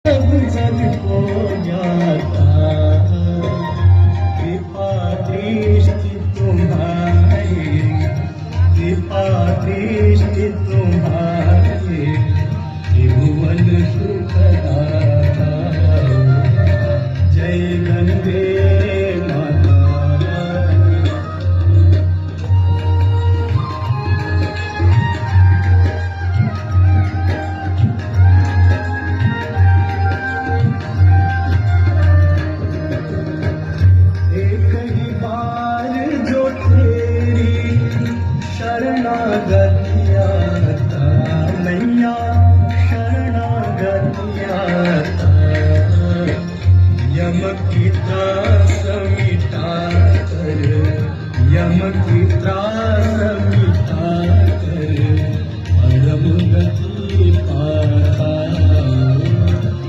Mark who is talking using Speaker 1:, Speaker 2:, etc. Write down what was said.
Speaker 1: जन को जाता कृपा दृष्टि तुम्हारी, कृपा दृष्टि तुम्हारी त्रिभुवन सुखदाता। जय गंगे शरणागतियाता मैया शरणागतियाता यम की